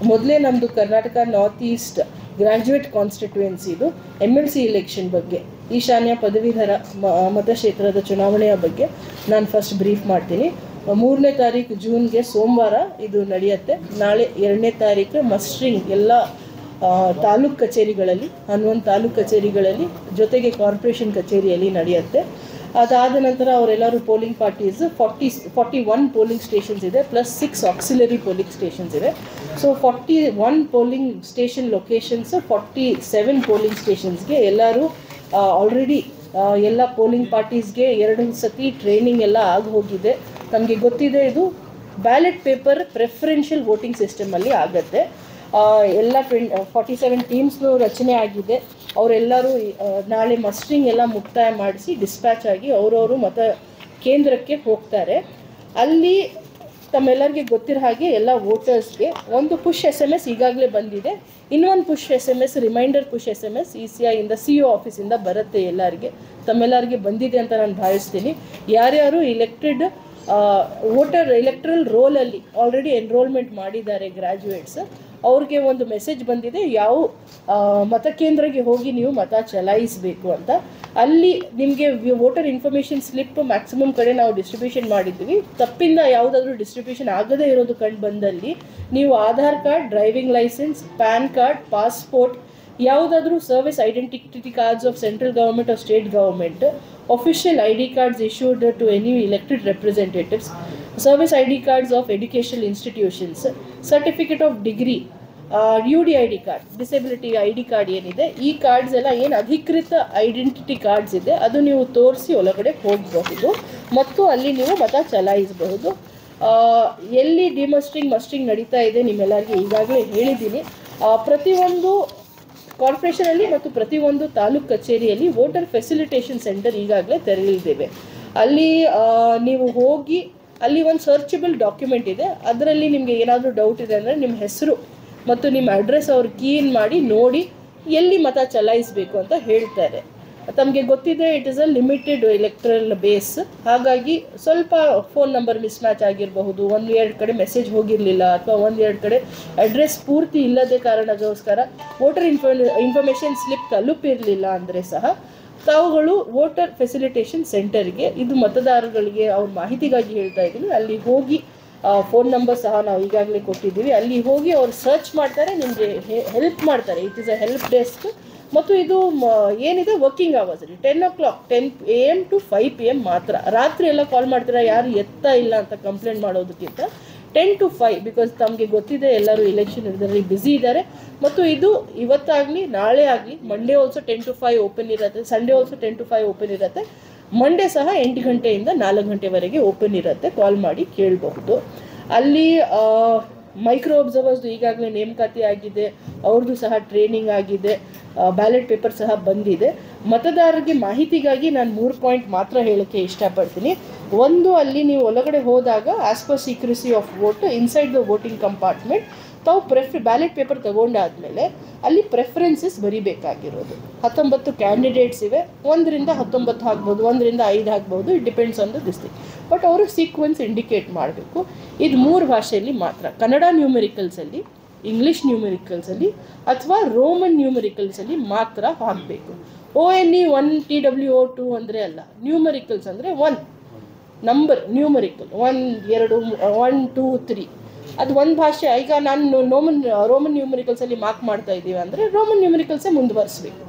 ಮೊದಲೇ ನಮ್ಮದು Karnataka north east graduate ಕಾನ್ಸ್ಟಿಟ್ಯೂಯೆನ್ಸಿದು MLC ಎಲೆಕ್ಷನ್ ಬಗ್ಗೆ, ಈಶಾನ್ಯ ಪದವೀಧರ ಮತಕ್ಷೇತ್ರದ ಚುನಾವಣೆಯ ಬಗ್ಗೆ ನಾನು ಫಸ್ಟ್ ಬ್ರೀಫ್ ಮಾಡ್ತೀನಿ. 3ನೇ ತಾರೀಕು ಜೂನ್ಗೆ ಸೋಮವಾರ ಇದು ನಡೆಯುತ್ತೆ. ನಾಳೆ 2ನೇ ತಾರೀಕು ಮಸ್ಟ್ರಿಂಗ್ ಎಲ್ಲ ತಾಲೂಕು ಕಚೇರಿಗಳಲ್ಲಿ, 11 ತಾಲೂಕು ಕಚೇರಿಗಳಲ್ಲಿ, ಜೊತೆಗೆ ಕಾರ್ಪೊರೇಷನ್ ಕಚೇರಿಯಲ್ಲಿ ನಡೆಯುತ್ತೆ. ಅದಾದ ನಂತರ ಅವರೆಲ್ಲರೂ ಪೋಲಿಂಗ್ ಪಾರ್ಟೀಸ್ 41 ಪೋಲಿಂಗ್ ಸ್ಟೇಷನ್ಸ್ ಇದೆ, ಪ್ಲಸ್ 6 ಆಕ್ಸಿಲರಿ ಪೋಲಿಂಗ್ ಸ್ಟೇಷನ್ಸ್ ಇದೆ. So 41 polling station locations, 47 polling ಸ್ಟೇಷನ್ಸ್ಗೆ ಎಲ್ಲರೂ ಆಲ್ರೆಡಿ ಎಲ್ಲ ಪೋಲಿಂಗ್ ಪಾರ್ಟೀಸ್ಗೆ 2 ಸತಿ ಟ್ರೈನಿಂಗ್ ಎಲ್ಲ ಆಗಿ ಹೋಗಿದೆ. ನಮಗೆ ಗೊತ್ತಿದೆ ಇದು ಬ್ಯಾಲೆಟ್ ಪೇಪರ್ ಪ್ರೆಫರೆನ್ಷಿಯಲ್ ವೋಟಿಂಗ್ ಸಿಸ್ಟಮಲ್ಲಿ ಆಗುತ್ತೆ. ಎಲ್ಲ 47 ಟೀಮ್ಸ್ನು ರಚನೆ ಆಗಿದೆ. ಅವರೆಲ್ಲರೂ ನಾಳೆ ಮಸ್ಟ್ರಿಂಗ್ ಎಲ್ಲ ಮುಕ್ತಾಯ ಮಾಡಿಸಿ ಡಿಸ್ಪ್ಯಾಚ್ ಆಗಿ ಅವರವರು ಮತ ಕೇಂದ್ರಕ್ಕೆ ಹೋಗ್ತಾರೆ. ಅಲ್ಲಿ ತಮ್ಮೆಲ್ಲರಿಗೆ ಗೊತ್ತಿರೋ ಹಾಗೆ ಎಲ್ಲ ವೋಟರ್ಸ್ಗೆ ಒಂದು ಪುಷ್ SMS ಈಗಾಗಲೇ ಬಂದಿದೆ. ಇನ್ನೊಂದು push SMS, reminder push SMS ECIಯಿಂದ CO ಆಫೀಸಿಂದ ಬರುತ್ತೆ ಎಲ್ಲರಿಗೆ. ತಮ್ಮೆಲ್ಲರಿಗೆ ಬಂದಿದೆ ಅಂತ ನಾನು ಭಾವಿಸ್ತೀನಿ. ಯಾರ್ಯಾರು ಎಲೆಕ್ಟ್ರಲ್ ರೋಲಲ್ಲಿ ಆಲ್ರೆಡಿ ಎನ್ರೋಲ್ಮೆಂಟ್ ಮಾಡಿದ್ದಾರೆ ಗ್ರ್ಯಾಜುಯೇಟ್ಸ್, ಅವ್ರಿಗೆ ಒಂದು ಮೆಸೇಜ್ ಬಂದಿದೆ, ಯಾವ ಮತಕೇಂದ್ರಕ್ಕೆ ಹೋಗಿ ನೀವು ಮತ ಚಲಾಯಿಸಬೇಕು ಅಂತ. ಅಲ್ಲಿ ನಿಮಗೆ ವೋಟರ್ ಇನ್ಫಾರ್ಮೇಷನ್ ಸ್ಲಿಪ್ ಮ್ಯಾಕ್ಸಿಮಮ್ ಕಡೆ ನಾವು ಡಿಸ್ಟ್ರಿಬ್ಯೂಷನ್ ಮಾಡಿದ್ವಿ. ತಪ್ಪಿಂದ ಯಾವುದಾದ್ರೂ ಡಿಸ್ಟ್ರಿಬ್ಯೂಷನ್ ಆಗದೇ ಇರೋದು ಕಂಡು ಬಂದಲ್ಲಿ ನೀವು Aadhaar card, driving licence, PAN card, passport, ಯಾವುದಾದ್ರೂ service identity cards of central government or state government, official ID cards issued to any elected representatives, service ID cards of educational institutions, certificate of degree, UDID card, disability ID card ಏನಿದೆ, ಈ cards ಎಲ್ಲ ಏನು ಅಧಿಕೃತ identity cards ಇದೆ ಅದು ನೀವು ತೋರಿಸಿ ಒಳಗಡೆ ಹೋಗಬಹುದು ಮತ್ತು ಅಲ್ಲಿ ನೀವು ಮತ ಚಲಾಯಿಸಬಹುದು. ಎಲ್ಲಿ ಮಸ್ಟ್ರಿಂಗ್ ನಡೀತಾ ಇದೆ ನಿಮ್ಮೆಲ್ಲರಿಗೆ ಈಗಾಗಲೇ ಹೇಳಿದ್ದೀನಿ. ಪ್ರತಿಯೊಂದು ಕಾರ್ಪೊರೇಷನಲ್ಲಿ ಮತ್ತು ಪ್ರತಿಯೊಂದು ತಾಲೂಕು ಕಚೇರಿಯಲ್ಲಿ ವೋಟರ್ ಫೆಸಿಲಿಟೇಷನ್ ಸೆಂಟರ್ ಈಗಾಗಲೇ ತೆರೆಯಲಿದ್ದೇವೆ. ಅಲ್ಲಿ ನೀವು ಹೋಗಿ ಅಲ್ಲಿ ಒಂದು ಸರ್ಚಬಲ್ ಡಾಕ್ಯುಮೆಂಟ್ ಇದೆ. ಅದರಲ್ಲಿ ನಿಮಗೆ ಏನಾದರೂ ಡೌಟ್ ಇದೆ ಅಂದರೆ ನಿಮ್ಮ ಹೆಸರು ಮತ್ತು ನಿಮ್ಮ ಅಡ್ರೆಸ್ ಅವ್ರು ಕೀನ್ ಮಾಡಿ ನೋಡಿ ಎಲ್ಲಿ ಮತ ಚಲಾಯಿಸಬೇಕು ಅಂತ ಹೇಳ್ತಾರೆ. ತಮಗೆ ಗೊತ್ತಿದೆ it is a limited electoral base, ಹಾಗಾಗಿ ಸ್ವಲ್ಪ ಫೋನ್ ನಂಬರ್ ಮಿಸ್ಮ್ಯಾಚ್ ಆಗಿರಬಹುದು, 1-2 ಕಡೆ ಮೆಸೇಜ್ ಹೋಗಿರಲಿಲ್ಲ ಅಥವಾ 1-2 ಕಡೆ ಅಡ್ರೆಸ್ ಪೂರ್ತಿ ಇಲ್ಲದೆ ಕಾರಣಕ್ಕೋಸ್ಕರ ವೋಟರ್ ಇನ್ಫಾರ್ಮೇಷನ್ ಸ್ಲಿಪ್ ತಲುಪಿರಲಿಲ್ಲ ಅಂದರೆ ಸಹ ತಾವುಗಳು ವೋಟರ್ ಫೆಸಿಲಿಟೇಷನ್ ಸೆಂಟರ್ಗೆ, ಇದು ಮತದಾರಗಳಿಗೆ ಅವ್ರ ಮಾಹಿತಿಗಾಗಿ ಹೇಳ್ತಾ ಇದ್ದೀನಿ, ಅಲ್ಲಿ ಹೋಗಿ ಫೋನ್ ನಂಬರ್ ಸಹ ನಾವು ಈಗಾಗಲೇ ಕೊಟ್ಟಿದ್ದೀವಿ. ಅಲ್ಲಿ ಹೋಗಿ ಅವ್ರು ಸರ್ಚ್ ಮಾಡ್ತಾರೆ, ನಿಮಗೆ ಹೆಲ್ಪ್ ಮಾಡ್ತಾರೆ. It is a help desk ಮತ್ತು ಇದು ಏನಿದೆ working hours 10 o'clock 10 AM to 5 PM ಮಾತ್ರ. ರಾತ್ರಿ ಎಲ್ಲ ಕಾಲ್ ಮಾಡ್ತೀರಾ, ಯಾರು ಎತ್ತಾ ಇಲ್ಲ ಅಂತ ಕಂಪ್ಲೇಂಟ್ ಮಾಡೋದಕ್ಕಿಂತ 10 to 5, ಬಿಕಾಸ್ ತಮಗೆ ಗೊತ್ತಿದೆ ಎಲ್ಲರೂ ಎಲೆಕ್ಷನ್ ಇದರಲ್ಲಿ ಬ್ಯುಸಿ ಇದ್ದಾರೆ. ಮತ್ತು ಇದು ಇವತ್ತಾಗಲಿ ನಾಳೆ ಆಗಲಿ, ಮಂಡೇ ಆಲ್ಸೋ 10 to 5 ಓಪನ್ ಇರುತ್ತೆ, ಸಂಡೇ ಆಲ್ಸೋ 10 to 5 ಓಪನ್ ಇರುತ್ತೆ, ಮಂಡೇ ಸಹ 8 ಗಂಟೆಯಿಂದ 4 ಗಂಟೆವರೆಗೆ ಓಪನ್ ಇರುತ್ತೆ. ಕಾಲ್ ಮಾಡಿ ಕೇಳಬಹುದು. ಅಲ್ಲಿ ಮೈಕ್ರೋ ಅಬ್ಸರ್ವರ್ಸ್ದು ಈಗಾಗಲೇ ನೇಮಕಾತಿ ಆಗಿದೆ, ಅವ್ರದ್ದು ಸಹ ಟ್ರೈನಿಂಗ್ ಆಗಿದೆ, ಬ್ಯಾಲೆಟ್ ಪೇಪರ್ ಸಹ ಬಂದಿದೆ. ಮತದಾರರಿಗೆ ಮಾಹಿತಿಗಾಗಿ ನಾನು 3 ಪಾಯಿಂಟ್ ಮಾತ್ರ ಹೇಳೋಕ್ಕೆ ಇಷ್ಟಪಡ್ತೀನಿ. ಒಂದು, ಅಲ್ಲಿ ನೀವು ಒಳಗಡೆ ಹೋದಾಗ as per secrecy of vote inside the voting compartment ತಾವು ಬ್ಯಾಲೆಟ್ ಪೇಪರ್ ತಗೊಂಡಾದ್ಮೇಲೆ ಅಲ್ಲಿ ಪ್ರೆಫರೆನ್ಸಸ್ ಬರೀಬೇಕಾಗಿರೋದು 19 ಕ್ಯಾಂಡಿಡೇಟ್ಸ್ ಇವೆ. 1ರಿಂದ 19 ಆಗ್ಬೋದು, 1ರಿಂದ 5 ಆಗ್ಬೋದು, it depends on the this thing. But ಅವರು ಸೀಕ್ವೆನ್ಸ್ ಇಂಡಿಕೇಟ್ ಮಾಡಬೇಕು. ಇದು 3 ಭಾಷೆಯಲ್ಲಿ ಮಾತ್ರ, ಕನ್ನಡ ನ್ಯೂಮೆರಿಕಲ್ಸಲ್ಲಿ, ಇಂಗ್ಲೀಷ್ ನ್ಯೂಮೆರಿಕಲ್ಸಲ್ಲಿ ಅಥವಾ ರೋಮನ್ ನ್ಯೂಮೆರಿಕಲ್ಸಲ್ಲಿ ಮಾತ್ರ ಹಾಕಬೇಕು. ONE 1 TWO2 ಅಂದರೆ ಅಲ್ಲ, ನ್ಯೂಮೆರಿಕಲ್ಸ್ ಅಂದರೆ 1 ನಂಬರ್, ನ್ಯೂಮರಿಕಲ್ 1 2 1 2 3 ಅದು ಒಂದು ಭಾಷೆ. ಈಗ ನಾನು ರೋಮನ್ ನ್ಯೂಮರಿಕಲ್ಸಲ್ಲಿ ಮಾರ್ಕ್ ಮಾಡ್ತಾ ಇದ್ದೀವಿ ಅಂದರೆ ರೋಮನ್ ನ್ಯೂಮರಿಕಲ್ಸೇ ಮುಂದುವರಿಸಬೇಕು.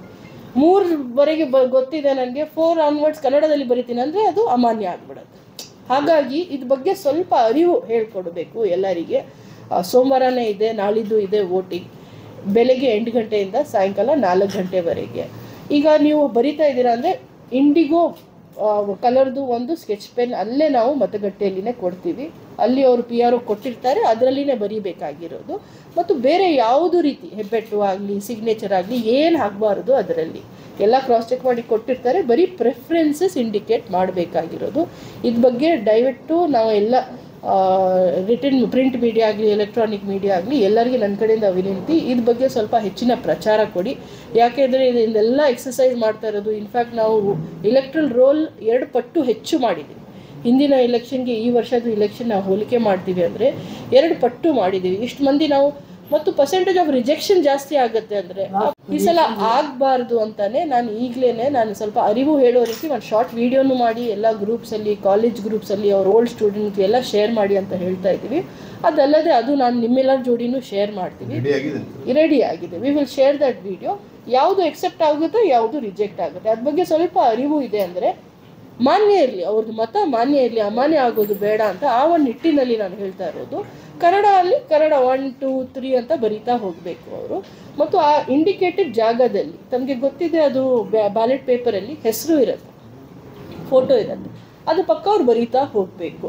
3ವರೆಗೆ ಗೊತ್ತಿದೆ ನನಗೆ, 4 ಆನ್ವರ್ಡ್ಸ್ ಕನ್ನಡದಲ್ಲಿ ಬರಿತೀನಿ ಅಂದರೆ ಅದು ಅಮಾನ್ಯ ಆಗಿಬಿಡುತ್ತೆ. ಹಾಗಾಗಿ ಇದ್ರ ಬಗ್ಗೆ ಸ್ವಲ್ಪ ಅರಿವು ಹೇಳ್ಕೊಡ್ಬೇಕು ಎಲ್ಲರಿಗೆ. ಸೋಮವಾರನೇ ಇದೆ, ನಾಳಿದ್ದು ಇದೆ ವೋಟಿಂಗ್, ಬೆಳಗ್ಗೆ 8 ಗಂಟೆಯಿಂದ ಸಾಯಂಕಾಲ 4 ಗಂಟೆವರೆಗೆ. ಈಗ ನೀವು ಬರಿತಾ ಇದ್ದೀರಾ ಅಂದರೆ ಇಂಡಿಗೋ ಕಲರ್ದು ಒಂದು ಸ್ಕೆಚ್ ಪೆನ್ ಅಲ್ಲೇ ನಾವು ಮತಗಟ್ಟೆಯಲ್ಲಿನೇ ಕೊಡ್ತೀವಿ. ಅಲ್ಲಿ ಅವರು PRO ಕೊಟ್ಟಿರ್ತಾರೆ, ಅದರಲ್ಲಿನೇ ಬರೀಬೇಕಾಗಿರೋದು. ಮತ್ತು ಬೇರೆ ಯಾವುದು ರೀತಿ ಹೆಬ್ಬೆಟ್ಟು ಆಗಲಿ ಸಿಗ್ನೇಚರ್ ಆಗಲಿ ಏನು ಆಗಬಾರ್ದು, ಅದರಲ್ಲಿ ಎಲ್ಲ ಕ್ರಾಸ್ ಚೆಕ್ ಮಾಡಿ ಕೊಟ್ಟಿರ್ತಾರೆ. ಬರೀ ಪ್ರೆಫರೆನ್ಸಸ್ ಇಂಡಿಕೇಟ್ ಮಾಡಬೇಕಾಗಿರೋದು. ಇದ್ರ ಬಗ್ಗೆ ದಯವಿಟ್ಟು ನಾವು ಎಲ್ಲ ರಿಟರ್ನ್ ಪ್ರಿಂಟ್ ಮೀಡಿಯಾ ಆಗಲಿ ಎಲೆಕ್ಟ್ರಾನಿಕ್ ಮೀಡಿಯಾ ಆಗಲಿ ಎಲ್ಲರಿಗೆ ನನ್ನ ಕಡೆಯಿಂದ ವಿನಂತಿ, ಇದ್ರ ಬಗ್ಗೆ ಸ್ವಲ್ಪ ಹೆಚ್ಚಿನ ಪ್ರಚಾರ ಕೊಡಿ. ಯಾಕೆಂದರೆ ಇದೆಲ್ಲ ಎಕ್ಸಸೈಸ್ ಮಾಡ್ತಾ ಇರೋದು. ಇನ್ಫ್ಯಾಕ್ಟ್ ನಾವು ಎಲೆಕ್ಟ್ರಲ್ ರೋಲ್ 2 ಪಟ್ಟು ಹೆಚ್ಚು ಮಾಡಿದ್ದೀವಿ. ಹಿಂದಿನ ಎಲೆಕ್ಷನ್ಗೆ ಈ ವರ್ಷದ ಎಲೆಕ್ಷನ್ ನಾವು ಹೋಲಿಕೆ ಮಾಡ್ತೀವಿ ಅಂದರೆ 2 ಪಟ್ಟು ಮಾಡಿದ್ದೀವಿ. ಇಷ್ಟು ಮಂದಿ ನಾವು ಮತ್ತು ಪರ್ಸೆಂಟೇಜ್ ಆಫ್ ರಿಜೆಕ್ಷನ್ ಜಾಸ್ತಿ ಆಗುತ್ತೆ. ಅಂದರೆ ಈ ಸಲ ಆಗಬಾರ್ದು ಅಂತಾನೆ ನಾನು ಈಗಲೇ ನಾನು ಸ್ವಲ್ಪ ಅರಿವು ಹೇಳೋ ರೀತಿ ಒಂದು ಶಾರ್ಟ್ ವಿಡಿಯೋನು ಮಾಡಿ ಎಲ್ಲ ಗ್ರೂಪ್ಸಲ್ಲಿ, ಕಾಲೇಜ್ ಗ್ರೂಪ್ಸಲ್ಲಿ ಅವ್ರ ಓಲ್ಡ್ ಸ್ಟೂಡೆಂಟ್ಸ್ ಎಲ್ಲ ಶೇರ್ ಮಾಡಿ ಅಂತ ಹೇಳ್ತಾ ಇದ್ದೀವಿ. ಅದಲ್ಲದೆ ಅದು ನಾನು ನಿಮ್ಮೆಲ್ಲರ ಜೋಡಿನೂ ಶೇರ್ ಮಾಡ್ತೀವಿ. ರೆಡಿ ಆಗಿದೆ. We will share that video. ಯಾವುದು ಎಕ್ಸೆಪ್ಟ್ ಆಗುತ್ತೋ ಯಾವುದು ರಿಜೆಕ್ಟ್ ಆಗುತ್ತೆ ಅದ್ರ ಬಗ್ಗೆ ಸ್ವಲ್ಪ ಅರಿವು ಇದೆ. ಅಂದರೆ ಮಾನ್ಯ ಇರಲಿ, ಅವ್ರದ್ದು ಮತ ಮಾನ್ಯ ಇರಲಿ, ಅಮಾನ್ಯ ಆಗೋದು ಬೇಡ ಅಂತ ಆ ಒಂದು ನಿಟ್ಟಿನಲ್ಲಿ ನಾನು ಹೇಳ್ತಾ ಇರೋದು. ಕನ್ನಡ 1, 2, 3 ಅಂತ ಬರೀತಾ ಹೋಗಬೇಕು ಅವರು. ಮತ್ತು ಆ ಇಂಡಿಕೇಟೆಡ್ ಜಾಗದಲ್ಲಿ ತಮಗೆ ಗೊತ್ತಿದೆ ಅದು ಬ್ಯಾಲೆಟ್ ಪೇಪರಲ್ಲಿ ಹೆಸರು ಇರುತ್ತೆ, ಫೋಟೋ ಇರುತ್ತೆ, ಅದು ಪಕ್ಕ ಅವ್ರು ಬರೀತಾ ಹೋಗಬೇಕು.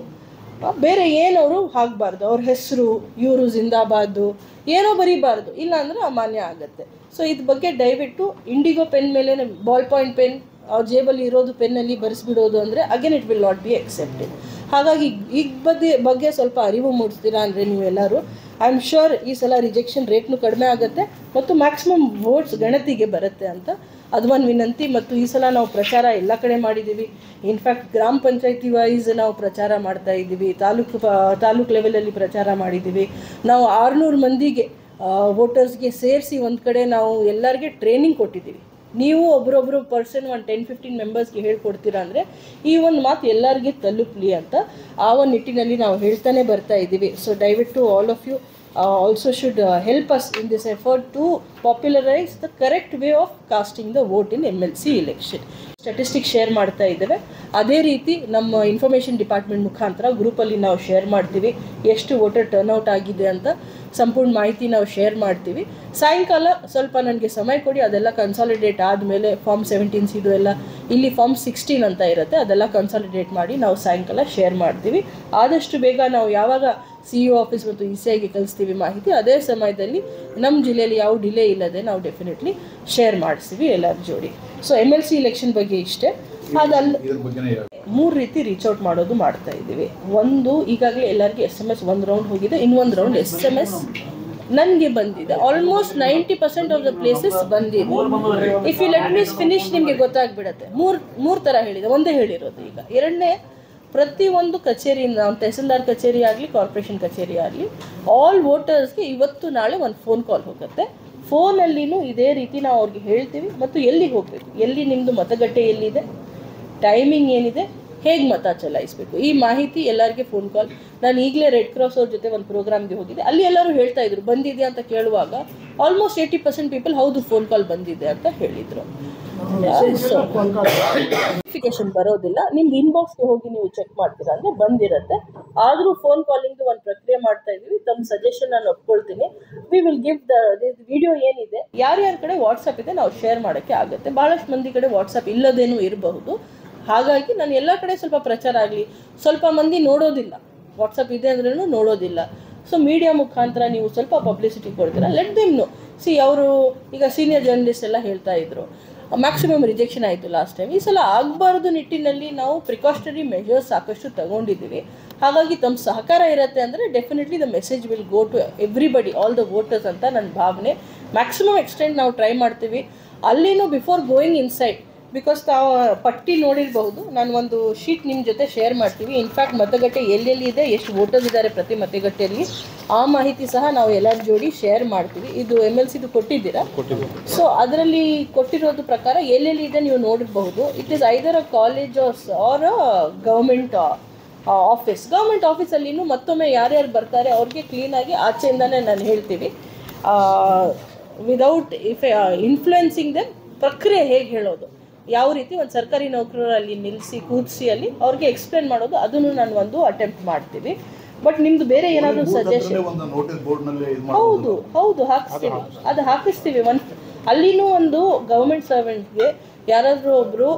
ಬೇರೆ ಏನವರು ಆಗಬಾರ್ದು. ಅವ್ರ ಹೆಸರು, ಇವರು ಜಿಂದಾಬಾದು ಏನೋ ಬರೀಬಾರ್ದು, ಇಲ್ಲ ಅಂದರೆ ಅಮಾನ್ಯ ಆಗುತ್ತೆ. ಸೊ ಇದ್ರ ಬಗ್ಗೆ ದಯವಿಟ್ಟು ಇಂಡಿಗೋ ಪೆನ್ ಮೇಲೆ ಬಾಲ್ ಪಾಯಿಂಟ್ ಪೆನ್ ಅವ್ರ ಜೇಬಲ್ಲಿ ಇರೋದು ಪೆನ್ನಲ್ಲಿ ಬರೆಸ್ಬಿಡೋದು ಅಂದರೆ again it will not be accepted. ಹಾಗಾಗಿ ಈಗ ಬಗ್ಗೆ ಸ್ವಲ್ಪ ಅರಿವು ಮೂಡಿಸ್ತೀರಾ ಅಂದರೆ ನೀವೆಲ್ಲರೂ, ಐ ಆಮ್ ಶ್ಯೂರ್ ಈ ಸಲ ರಿಜೆಕ್ಷನ್ ರೇಟ್ನು ಕಡಿಮೆ ಆಗುತ್ತೆ ಮತ್ತು ಮ್ಯಾಕ್ಸಿಮಮ್ ವೋಟ್ಸ್ ಗಣತಿಗೆ ಬರುತ್ತೆ ಅಂತ ಅದು ಒಂದು ವಿನಂತಿ. ಮತ್ತು ಈ ಸಲ ನಾವು ಪ್ರಚಾರ ಎಲ್ಲ ಕಡೆ ಮಾಡಿದ್ದೀವಿ. ಇನ್ಫ್ಯಾಕ್ಟ್ ಗ್ರಾಮ ಪಂಚಾಯತಿ ವೈಸ್ ನಾವು ಪ್ರಚಾರ ಮಾಡ್ತಾ ಇದ್ದೀವಿ, ತಾಲೂಕು ಲೆವೆಲಲ್ಲಿ ಪ್ರಚಾರ ಮಾಡಿದ್ದೀವಿ. ನಾವು 600 ಮಂದಿಗೆ ವೋಟರ್ಸ್ಗೆ ಸೇರಿಸಿ ಒಂದು ಕಡೆ ನಾವು ಎಲ್ಲರಿಗೆ ಟ್ರೈನಿಂಗ್ ಕೊಟ್ಟಿದ್ದೀವಿ. ನೀವು ಒಬ್ಬರೊಬ್ಬರು ಪರ್ಸನ್ 10-15 ಮೆಂಬರ್ಸ್ಗೆ ಹೇಳ್ಕೊಡ್ತೀರಾ ಅಂದರೆ ಈ ಒಂದು ಮಾತು ಎಲ್ಲರಿಗೆ ತಲುಪಲಿ ಅಂತ ಆ ಒಂದು ನಿಟ್ಟಿನಲ್ಲಿ ನಾವು ಹೇಳ್ತಾನೆ ಬರ್ತಾ ಇದ್ದೀವಿ. ಸೊ ದಯವಿಟ್ಟು all of you also should help us in this effort to popularize the correct way of casting the vote in MLC election. Statistics share ಮಾಡ್ತಾ ಇದ್ದೇವೆ. ಅದೇ ರೀತಿ ನಮ್ಮ ಇನ್ಫಾರ್ಮೇಷನ್ ಡಿಪಾರ್ಟ್ಮೆಂಟ್ ಮುಖಾಂತರ ಗ್ರೂಪಲ್ಲಿ ನಾವು ಶೇರ್ ಮಾಡ್ತೀವಿ ಎಷ್ಟು ವೋಟರ್ ಟರ್ನ್ಔಟ್ ಆಗಿದೆ ಅಂತ ಸಂಪೂರ್ಣ ಮಾಹಿತಿ ನಾವು ಶೇರ್ ಮಾಡ್ತೀವಿ. ಸಾಯಂಕಾಲ ಸ್ವಲ್ಪ ನನಗೆ ಸಮಯ ಕೊಡಿ, ಅದೆಲ್ಲ ಕನ್ಸಾಲಿಡೇಟ್ ಆದಮೇಲೆ ಫಾರ್ಮ್ 17 ಇದು ಎಲ್ಲ ಇಲ್ಲಿ ಫಾರ್ಮ್ 16 ಅಂತ ಇರುತ್ತೆ, ಅದೆಲ್ಲ ಕನ್ಸಾಲಿಡೇಟ್ ಮಾಡಿ ನಾವು ಸಾಯಂಕಾಲ ಶೇರ್ ಮಾಡ್ತೀವಿ. ಆದಷ್ಟು ಬೇಗ ನಾವು ಯಾವಾಗ CEO ಆಫೀಸ್ ಮತ್ತು ECIಗೆ ಕಳಿಸ್ತೀವಿ ಮಾಹಿತಿ, ಅದೇ ಸಮಯದಲ್ಲಿ ನಮ್ಮ ಜಿಲ್ಲೆಯಲ್ಲಿ ಯಾವ ಡಿಲೇ ಇಲ್ಲದೆ ನಾವು ಡೆಫಿನೆಟ್ಲಿ ಶೇರ್ ಮಾಡಿಸ್ತೀವಿ ಎಲ್ಲರ ಜೋಡಿ. ಸೊ MLC ಇಲೆಕ್ಷನ್ ಬಗ್ಗೆ ಇಷ್ಟೇ. ಅದಲ್ಲ 3 ರೀತಿ ರೀಚ್ ಔಟ್ ಮಾಡೋದು ಮಾಡ್ತಾ ಇದ್ದೀವಿ. ಒಂದು, ಈಗಾಗಲೇ ಎಲ್ಲರಿಗೆ SMS 1 ರೌಂಡ್ ಹೋಗಿದೆ, ಇನ್ನೊಂದು ರೌಂಡ್ SMS ನನಗೆ ಬಂದಿದೆ. ಆಲ್ಮೋಸ್ಟ್ 90% ಆಫ್ ದ ಪ್ಲೇಸಸ್ ಬಂದಿದೆ. If you let me finish ನಿಮಗೆ ಗೊತ್ತಾಗ್ಬಿಡತ್ತೆ. ಮೂರು ಥರ ಹೇಳಿದೆ, ಒಂದೇ ಹೇಳಿರೋದು. ಈಗ ಎರಡನೇ, ಪ್ರತಿಯೊಂದು ಕಚೇರಿಯಿಂದ, ತಹಸೀಲ್ದಾರ್ ಕಚೇರಿ ಆಗಲಿ, ಕಾರ್ಪೊರೇಷನ್ ಕಚೇರಿ ಆಗಲಿ, ಆಲ್ ವೋಟರ್ಸ್ಗೆ ಇವತ್ತು ನಾಳೆ ಒಂದು ಫೋನ್ ಕಾಲ್ ಹೋಗುತ್ತೆ. ಫೋನಲ್ಲಿನೂ ಇದೇ ರೀತಿ ನಾವು ಅವ್ರಿಗೆ ಹೇಳ್ತೀವಿ ಮತ್ತು ಎಲ್ಲಿಗೆ ಹೋಗಬೇಕು, ಎಲ್ಲಿ ನಿಮ್ಮದು ಮತಗಟ್ಟೆ ಎಲ್ಲಿದೆ, ಟೈಮಿಂಗ್ ಏನಿದೆ, ಹೇಗೆ ಮತ ಚಲಾಯಿಸಬೇಕು, ಈ ಮಾಹಿತಿ ಎಲ್ಲರಿಗೆ ಫೋನ್ ಕಾಲ್. ನಾನು ಈಗಲೇ ರೆಡ್ ಕ್ರಾಸ್ ಅವ್ರ ಜೊತೆ ಒಂದು ಪ್ರೋಗ್ರಾಮ್ಗೆ ಹೋಗಿದ್ದೆ, ಅಲ್ಲಿ ಎಲ್ಲರೂ ಹೇಳ್ತಾ ಇದ್ರು ಬಂದಿದೆ ಅಂತ ಕೇಳುವಾಗ ಆಲ್ಮೋಸ್ಟ್ 80% ಪೀಪಲ್ ಹೌದು ಫೋನ್ ಕಾಲ್ ಬಂದಿದೆ ಅಂತ ಹೇಳಿದರು. ನೋಟಿಫಿಕೇಶನ್ ಬರೋದಿಲ್ಲ, ನಿಮ್ಗೆ ಇನ್ಬಾಕ್ಸ್ಗೆ ಹೋಗಿ ನೀವು ಚೆಕ್ ಮಾಡ್ತೀರಾ ಅಂದರೆ ಬಂದಿರುತ್ತೆ. ಆದರೂ ಫೋನ್ ಕಾಲಿಂಗ್ದು ಒಂದು ಪ್ರಕ್ರಿಯೆ ಮಾಡ್ತಾ ಇದ್ದೀವಿ. ತಮ್ಮ ಸಜೆಷನ್ ನಾನು ಒಪ್ಕೊಳ್ತೀನಿ. We will give the video ಏನಿದೆ, ಯಾರ್ಯಾರ ಕಡೆ ವಾಟ್ಸಪ್ ಇದೆ ನಾವು ಶೇರ್ ಮಾಡೋಕ್ಕೆ ಆಗುತ್ತೆ. ಭಾಳಷ್ಟು ಮಂದಿ ಕಡೆ ವಾಟ್ಸಪ್ ಇಲ್ಲದೇನೂ ಇರಬಹುದು. ಹಾಗಾಗಿ ನಾನು ಎಲ್ಲ ಕಡೆ ಸ್ವಲ್ಪ ಪ್ರಚಾರ ಆಗಲಿ. ಸ್ವಲ್ಪ ಮಂದಿ ನೋಡೋದಿಲ್ಲ, ವಾಟ್ಸಪ್ ಇದೆ ಅಂದ್ರೂ ನೋಡೋದಿಲ್ಲ. ಸೊ ಮೀಡಿಯಾ ಮುಖಾಂತರ ನೀವು ಸ್ವಲ್ಪ ಪಬ್ಲಿಸಿಟಿ ಕೊಡ್ತೀರಾ, ಲೆಟ್ ದೆಮ್ ನೋ. ಅವರು ಈಗ ಸೀನಿಯರ್ ಜರ್ನಲಿಸ್ಟ್ ಎಲ್ಲ ಹೇಳ್ತಾ ಇದ್ರು ಮ್ಯಾಕ್ಸಿಮಮ್ ರಿಜೆಕ್ಷನ್ ಆಯಿತು ಲಾಸ್ಟ್ ಟೈಮ್. ಈ ಸಲ ಆಗಬಾರ್ದು ನಿಟ್ಟಿನಲ್ಲಿ ನಾವು ಪ್ರಿಕಾಷನರಿ ಮೆಷರ್ಸ್ ಸಾಕಷ್ಟು ತಗೊಂಡಿದ್ದೀವಿ. ಹಾಗಾಗಿ ತಮ್ಮ ಸಹಕಾರ ಇರುತ್ತೆ ಅಂದರೆ definitely the message will go to everybody, all the voters ಅಂತ ನನ್ನ ಭಾವನೆ. ಮ್ಯಾಕ್ಸಿಮಮ್ ಎಕ್ಸ್ಟೆಂಡ್ ನಾವು ಟ್ರೈ ಮಾಡ್ತೀವಿ. ಅಲ್ಲಿನೂ ಬಿಫೋರ್ ಗೋಯಿಂಗ್ ಇನ್ಸೈಡ್, ಬಿಕಾಸ್ ತಾವು ಪಟ್ಟಿ ನೋಡಿರಬಹುದು, ನಾನು ಒಂದು ಶೀಟ್ ನಿಮ್ಮ ಜೊತೆ ಶೇರ್ ಮಾಡ್ತೀವಿ. ಇನ್ಫ್ಯಾಕ್ಟ್ ಮತಗಟ್ಟೆ ಎಲ್ಲೆಲ್ಲಿ ಇದೆ, ಎಷ್ಟು ವೋಟರ್ಸ್ ಇದ್ದಾರೆ ಪ್ರತಿ ಮತಗಟ್ಟೆಯಲ್ಲಿ, ಆ ಮಾಹಿತಿ ಸಹ ನಾವು ಎಲ್ಲರ ಜೋಡಿ ಶೇರ್ ಮಾಡ್ತೀವಿ. ಇದು MLCದು ಕೊಟ್ಟಿದ್ದೀರಾ? ಸೊ ಅದರಲ್ಲಿ ಕೊಟ್ಟಿರೋದು ಪ್ರಕಾರ ಎಲ್ಲೆಲ್ಲಿ ಇದೆ ನೀವು ನೋಡಿರಬಹುದು. It is either a college or a government office. Government ಆಫೀಸಲ್ಲಿನೂ ಮತ್ತೊಮ್ಮೆ ಯಾರ್ಯಾರು ಬರ್ತಾರೆ ಅವ್ರಿಗೆ ಕ್ಲೀನಾಗಿ ಆಚೆಯಿಂದನೇ ನಾನು ಹೇಳ್ತೀವಿ, ವಿದೌಟ್ ಇನ್ಫ್ಲುಯೆನ್ಸಿಂಗ್ ದೆಮ್, ಪ್ರಕ್ರಿಯೆ ಹೇಗೆ ಹೇಳೋದು, ಯಾವ ರೀತಿ ಒಂದು ಸರ್ಕಾರಿ ನೌಕರರಲ್ಲಿ ನಿಲ್ಲಿಸಿ ಕೂರಿಸಿ ಅಲ್ಲಿ ಅವ್ರಿಗೆ ಎಕ್ಸ್ಪ್ಲೇನ್ ಮಾಡೋದು, ಅದನ್ನು ನಾನು ಒಂದು ಅಟೆಂಪ್ಟ್ ಮಾಡ್ತೀವಿ. ಬಟ್ ನಿಮ್ದು ಬೇರೆ ಏನಾದರೂ ಸಜೆಷನ್? ಹೌದು ಹಾಕಿಸ್ತೀವಿ, ಅದು ಹಾಕಿಸ್ತೀವಿ. ಅಲ್ಲಿನೂ ಒಂದು ಗೌರ್ಮೆಂಟ್ ಸರ್ವೆಂಟ್ಗೆ ಯಾರಾದರೂ ಒಬ್ಬರು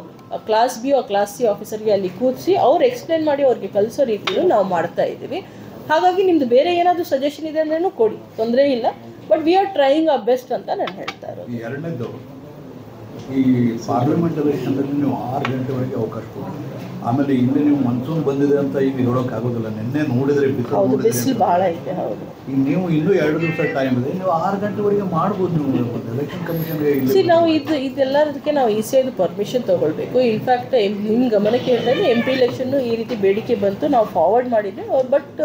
ಕ್ಲಾಸ್ B ಕ್ಲಾಸ್ C ಆಫೀಸರ್ಗೆ ಅಲ್ಲಿ ಕೂರಿಸಿ ಅವ್ರು ಎಕ್ಸ್ಪ್ಲೇನ್ ಮಾಡಿ ಅವ್ರಿಗೆ ಕಲಿಸೋ ರೀತಿಯೂ ನಾವು ಮಾಡ್ತಾ ಇದ್ದೀವಿ. ಹಾಗಾಗಿ ನಿಮ್ಮದು ಬೇರೆ ಏನಾದರೂ ಸಜೆಷನ್ ಇದೆ ಅಂದ್ರೂ ಕೊಡಿ, ತೊಂದರೆ ಇಲ್ಲ. But we are trying hour best ಅಂತ ನಾನು ಹೇಳ್ತಾ ಇರೋದು. ಎರಡನೇದು, ಈ ಪಾರ್ಲಿಮೆಂಟ್ ಎಲೆಕ್ಷನ್ನಲ್ಲಿ ನೀವು 6 ಗಂಟೆವರೆಗೆ ಅವಕಾಶ ಕೊಡಿ. ಆಮೇಲೆ ಇಲ್ಲಿ ನೀವು ಮನ್ಸೂನ್ ಬಂದಿದೆ ಅಂತ ಈಗ ಹೇಳೋಕ್ಕಾಗೋದಿಲ್ಲ. ನಿನ್ನೆ ನೋಡಿದ್ರೆ ಬಿಸಿಲು ಭಾಳ ಇದೆ. ಹೌದು, ಈಗ ನೀವು ಇನ್ನೂ 2 ದಿವಸ ಟೈಮ್ ಇದೆ, ನೀವು 6 ಗಂಟೆವರೆಗೆ ಮಾಡ್ಬೋದು. ನೀವು ಎಲೆಕ್ಷನ್ ಕಮಿಷನ್ಗೆ ನಾವು ಇದೆಲ್ಲದಕ್ಕೆ ನಾವು ECIದು ಪರ್ಮಿಷನ್ ತೊಗೊಳ್ಬೇಕು. ಇನ್ಫ್ಯಾಕ್ಟ್ ನಿಮ್ಮ ಗಮನಕ್ಕೆ ಹೇಳಿದ್ರೆ MP ಎಲೆಕ್ಷನ್ನು ಈ ರೀತಿ ಬೇಡಿಕೆ ಬಂತು, ನಾವು ಫಾರ್ವರ್ಡ್ ಮಾಡಿದ್ವಿ. ಬಟ್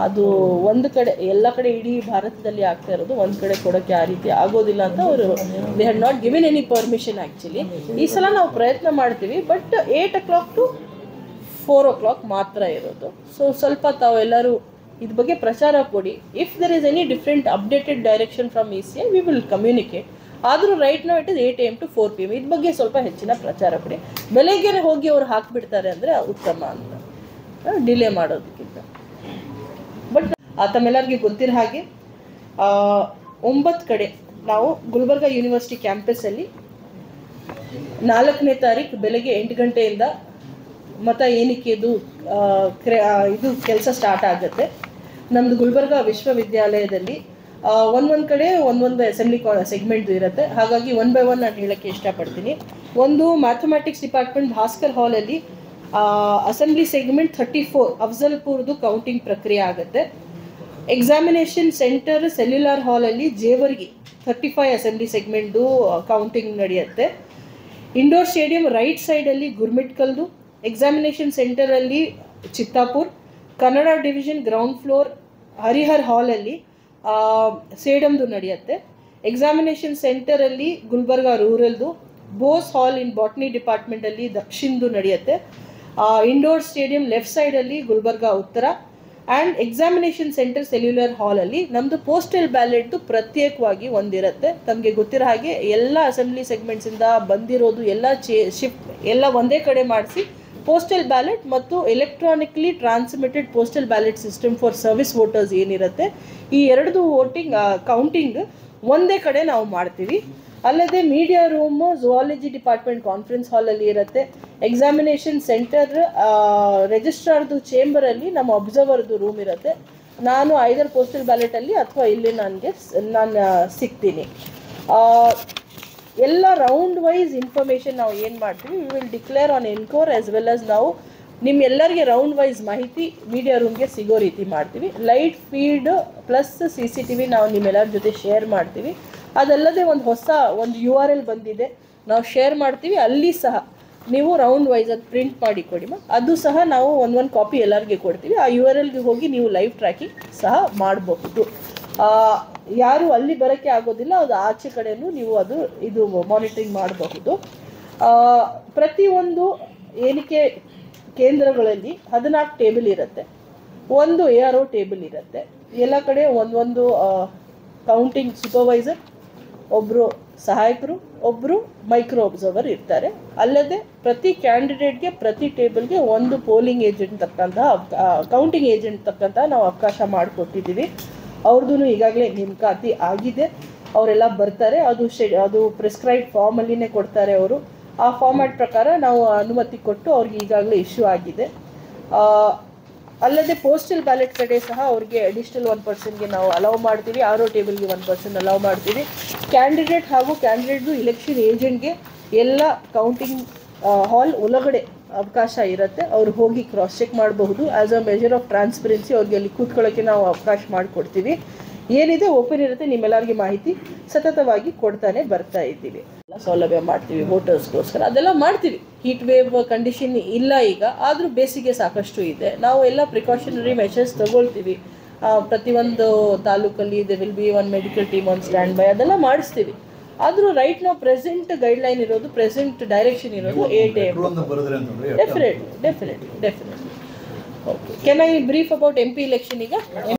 ಅದು ಒಂದು ಕಡೆ ಎಲ್ಲ ಕಡೆ ಇಡೀ ಭಾರತದಲ್ಲಿ ಆಗ್ತಾ ಇರೋದು, ಒಂದು ಕಡೆ ಕೊಡೋಕ್ಕೆ ಆ ರೀತಿ ಆಗೋದಿಲ್ಲ ಅಂತ ಅವರು they had not given any permission actually. ಈ ಸಲ ನಾವು ಪ್ರಯತ್ನ ಮಾಡ್ತೀವಿ, ಬಟ್ 8 o'clock to 4 o'clock ಮಾತ್ರ ಇರೋದು. ಸೊ ಸ್ವಲ್ಪ ತಾವೆಲ್ಲರೂ ಇದ್ರ ಬಗ್ಗೆ ಪ್ರಚಾರ ಕೊಡಿ. If there is any different updated direction from ECI we will communicate. ಆದರೂ ರೈಟ್ ನಾವು it is 8 AM to 4 PM. ಇದ್ರ ಬಗ್ಗೆ ಸ್ವಲ್ಪ ಹೆಚ್ಚಿನ ಪ್ರಚಾರ ಕೊಡಿ. ಬೆಳಗ್ಗೆ ಹೋಗಿ ಅವ್ರು ಹಾಕಿಬಿಡ್ತಾರೆ ಅಂದರೆ ಉತ್ತಮ ಅಂತ, ಡಿಲೇ ಮಾಡೋದಕ್ಕಿಂತ. ಬಟ್ ತಮ್ಮೆಲ್ಲರಿಗೆ ಗೊತ್ತಿರೋ ಹಾಗೆ 9 ಕಡೆ ನಾವು ಗುಲ್ಬರ್ಗ ಯೂನಿವರ್ಸಿಟಿ ಕ್ಯಾಂಪಸ್ಸಲ್ಲಿ 4ನೇ ತಾರೀಕು ಬೆಳಗ್ಗೆ 8 ಗಂಟೆಯಿಂದ ಮತ ಎಣಿಕೆದು ಇದು ಕೆಲಸ ಸ್ಟಾರ್ಟ್ ಆಗುತ್ತೆ. ನಮ್ಮದು ಗುಲ್ಬರ್ಗ ವಿಶ್ವವಿದ್ಯಾಲಯದಲ್ಲಿ ಒಂದೊಂದು ಕಡೆ ಒಂದೊಂದು ಅಸೆಂಬ್ಲಿ ಸೆಗ್ಮೆಂಟ್ ಇರುತ್ತೆ. ಹಾಗಾಗಿ 1 by 1 ನಾನು ಹೇಳೋಕ್ಕೆ ಇಷ್ಟಪಡ್ತೀನಿ. ಒಂದು ಮ್ಯಾಥಮೆಟಿಕ್ಸ್ ಡಿಪಾರ್ಟ್ಮೆಂಟ್ ಭಾಸ್ಕರ್ ಹಾಲಲ್ಲಿ ಅಸೆಂಬ್ಲಿ ಸೆಗ್ಮೆಂಟ್ 34 ಅಫ್ಜಲ್ಪುರ್ದು ಕೌಂಟಿಂಗ್ ಪ್ರಕ್ರಿಯೆ ಆಗುತ್ತೆ. ಎಕ್ಸಾಮಿನೇಷನ್ ಸೆಂಟರ್ ಸೆಲ್ಯುಲಾರ್ ಹಾಲಲ್ಲಿ ಜೇವರ್ಗಿ 35 ಅಸೆಂಬ್ಲಿ ಸೆಗ್ಮೆಂಟ್ದು ಕೌಂಟಿಂಗ್ ನಡೆಯುತ್ತೆ. ಇಂಡೋರ್ ಸ್ಟೇಡಿಯಂ ರೈಟ್ ಸೈಡಲ್ಲಿ ಗುರ್ಮಿಟ್ಕಲ್ದು, ಎಕ್ಸಾಮಿನೇಷನ್ ಸೆಂಟರಲ್ಲಿ Chittapur, Kannada division ground floor Harihar ಹಾಲಲ್ಲಿ ಸೇಡಮ್ದು ನಡೆಯುತ್ತೆ. ಎಕ್ಸಾಮಿನೇಷನ್ ಸೆಂಟರಲ್ಲಿ ಗುಲ್ಬರ್ಗ ರೂರಲ್ದು, ಬೋಸ್ ಹಾಲ್ ಇನ್ ಬಾಟ್ನಿ ಡಿಪಾರ್ಟ್ಮೆಂಟಲ್ಲಿ ದಕ್ಷಿಣದು ನಡೆಯುತ್ತೆ. ಇಂಡೋರ್ ಸ್ಟೇಡಿಯಂ ಲೆಫ್ಟ್ ಸೈಡಲ್ಲಿ ಗುಲ್ಬರ್ಗ ಉತ್ತರ. ಆ್ಯಂಡ್ ಎಕ್ಸಾಮಿನೇಷನ್ ಸೆಂಟರ್ ಸೆಲ್ಯುಲರ್ ಹಾಲಲ್ಲಿ ನಮ್ಮದು ಪೋಸ್ಟಲ್ ಬ್ಯಾಲೆಟ್ದು ಪ್ರತ್ಯೇಕವಾಗಿ ಒಂದಿರುತ್ತೆ. ತಮಗೆ ಗೊತ್ತಿರೋ ಹಾಗೆ ಎಲ್ಲ ಅಸೆಂಬ್ಲಿ ಸೆಗ್ಮೆಂಟ್ಸಿಂದ ಬಂದಿರೋದು ಎಲ್ಲ ಶಿಫ್ಟ್ ಎಲ್ಲ ಒಂದೇ ಕಡೆ ಮಾಡಿಸಿ ಪೋಸ್ಟಲ್ ಬ್ಯಾಲೆಟ್ ಮತ್ತು electronically transmitted postal ballot system for service voters ಏನಿರುತ್ತೆ, ಈ ಎರಡದು ಕೌಂಟಿಂಗ್ ಒಂದೇ ಕಡೆ ನಾವು ಮಾಡ್ತೀವಿ. ಅಲ್ಲದೆ media room zoology department conference ಹಾಲಲ್ಲಿ ಇರುತ್ತೆ. ಎಕ್ಸಾಮಿನೇಷನ್ ಸೆಂಟರ್ ರಿಜಿಸ್ಟ್ರಾರ್ದು ಚೇಂಬರಲ್ಲಿ ನಮ್ಮ ಅಬ್ಸರ್ವರ್ದು ರೂಮ್ ಇರುತ್ತೆ. ನಾನು ಐದರ್ ಪೋಸ್ಟಲ್ ಬ್ಯಾಲೆಟಲ್ಲಿ ಅಥವಾ ಇಲ್ಲಿ ನಾನು ಸಿಗ್ತೀನಿ. ಎಲ್ಲ ರೌಂಡ್ ವೈಸ್ ಇನ್ಫಾರ್ಮೇಷನ್ ನಾವು ಏನು ಮಾಡ್ತೀವಿ, we will declare on encore as well as ನಾವು ನಿಮ್ಮೆಲ್ಲರಿಗೆ ರೌಂಡ್ ವೈಸ್ ಮಾಹಿತಿ ಮೀಡಿಯಾ ರೂಮ್ಗೆ ಸಿಗೋ ರೀತಿ ಮಾಡ್ತೀವಿ. ಲೈಟ್ ಫೀಡ್ ಪ್ಲಸ್ CCTV ನಾವು ನಿಮ್ಮೆಲ್ಲರ ಜೊತೆ ಶೇರ್ ಮಾಡ್ತೀವಿ. ಅದಲ್ಲದೆ ಒಂದು URL ಬಂದಿದೆ, ನಾವು ಶೇರ್ ಮಾಡ್ತೀವಿ. ಅಲ್ಲಿ ಸಹ ನೀವು ರೌಂಡ್ ವೈಸ್ ಅದು ಪ್ರಿಂಟ್ ಮಾಡಿ ಕೊಡಿ ಅದು ಸಹ ನಾವು ಒಂದು ಕಾಪಿ ಎಲ್ಲರಿಗೆ ಕೊಡ್ತೀವಿ. ಆ URLಗೆ ಹೋಗಿ ನೀವು ಲೈವ್ ಟ್ರ್ಯಾಕಿಂಗ್ ಸಹ ಮಾಡಬಹುದು. ಯಾರು ಅಲ್ಲಿ ಬರೋಕ್ಕೆ ಆಗೋದಿಲ್ಲ, ಅದು ಆಚೆ ಕಡೆಯೂ ನೀವು ಇದು ಮಾನಿಟರಿಂಗ್ ಮಾಡಬಹುದು. ಪ್ರತಿಯೊಂದು ಎಣಿಕೆ ಕೇಂದ್ರಗಳಲ್ಲಿ 14 ಟೇಬಲ್ ಇರುತ್ತೆ, ಒಂದು ARO ಟೇಬಲ್ ಇರುತ್ತೆ. ಎಲ್ಲ ಕಡೆ ಒಂದೊಂದು ಕೌಂಟಿಂಗ್ ಸೂಪರ್ವೈಸರ್, ಒಬ್ಬರು ಸಹಾಯಕರು, ಒಬ್ಬರು ಮೈಕ್ರೋ ಅಬ್ಸರ್ವರ್ ಇರ್ತಾರೆ. ಅಲ್ಲದೆ ಪ್ರತಿ ಕ್ಯಾಂಡಿಡೇಟ್ಗೆ ಪ್ರತಿ ಟೇಬಲ್ಗೆ ಒಂದು ಪೋಲಿಂಗ್ ಏಜೆಂಟ್ ಕೌಂಟಿಂಗ್ ಏಜೆಂಟ್ ತಕ್ಕಂತಹ ನಾವು ಅವಕಾಶ ಮಾಡಿಕೊಟ್ಟಿದ್ದೀವಿ. ಅವ್ರದ್ದು ಈಗಾಗಲೇ ನೇಮಕಾತಿ ಆಗಿದೆ, ಅವರೆಲ್ಲ ಬರ್ತಾರೆ. ಅದು ಪ್ರಿಸ್ಕ್ರೈಬ್ ಫಾರ್ಮಲ್ಲಿನೇ ಕೊಡ್ತಾರೆ ಅವರು. ಆ ಫಾರ್ಮ್ಯಾಟ್ ಪ್ರಕಾರ ನಾವು ಅನುಮತಿ ಕೊಟ್ಟು ಅವ್ರಿಗೆ ಈಗಾಗಲೇ ಇಶ್ಯೂ ಆಗಿದೆ. ಅಲ್ಲದೆ ಪೋಸ್ಟಲ್ ಬ್ಯಾಲೆಟ್ ಕಡೆ ಸಹ ಅವ್ರಿಗೆ ಅಡಿಷ್ನಲ್ 1% ನಾವು ಅಲೌ ಮಾಡ್ತೀವಿ. RO ಟೇಬಲ್ಗೆ 1% ಅಲೌ ಮಾಡ್ತೀವಿ. ಕ್ಯಾಂಡಿಡೇಟ್ ಹಾಗೂ ಕ್ಯಾಂಡಿಡೇಟ್ದು ಇಲೆಕ್ಷನ್ ಏಜೆಂಟ್ಗೆ ಎಲ್ಲ ಕೌಂಟಿಂಗ್ ಹಾಲ್ ಒಳಗಡೆ ಅವಕಾಶ ಇರುತ್ತೆ. ಅವ್ರು ಹೋಗಿ ಕ್ರಾಸ್ ಚೆಕ್ ಮಾಡಬಹುದು. As a measure of transparency ಅವ್ರಿಗೆ ಅಲ್ಲಿ ಕೂತ್ಕೊಳ್ಳೋಕ್ಕೆ ನಾವು ಅವಕಾಶ ಮಾಡಿಕೊಡ್ತೀವಿ. ಏನಿದೆ ಓಪನ್ ಇರುತ್ತೆ, ನಿಮ್ಮೆಲ್ಲರಿಗೆ ಮಾಹಿತಿ ಸತತವಾಗಿ ಕೊಡ್ತಾನೆ ಬರ್ತಾ ಇದ್ದೀವಿ. ಸೌಲಭ್ಯ ಮಾಡ್ತೀವಿ ವೋಟರ್ಸ್ಗೋಸ್ಕರ, ಅದೆಲ್ಲ ಮಾಡ್ತೀವಿ. ಹೀಟ್ ವೇವ್ ಕಂಡೀಷನ್ ಇಲ್ಲ ಈಗ, ಆದರೂ ಬೇಸಿಗೆ ಸಾಕಷ್ಟು ಇದೆ. ನಾವು ಎಲ್ಲ ಪ್ರಿಕಾಷನರಿ ಮೆಷರ್ಸ್ ತಗೊಳ್ತೀವಿ. ಪ್ರತಿಯೊಂದು ತಾಲೂಕಲ್ಲಿ they will be one medical team on standby, ಅದೆಲ್ಲ ಮಾಡಿಸ್ತೀವಿ. ಆದರೂ ರೈಟ್ ನಾವು ಪ್ರೆಸೆಂಟ್ ಗೈಡ್ಲೈನ್ ಇರೋದು, ಪ್ರೆಸೆಂಟ್ ಡೈರೆಕ್ಷನ್ ಇರೋದು 8 AM. Definitely. Okay, can I brief about MP election ಈಗ?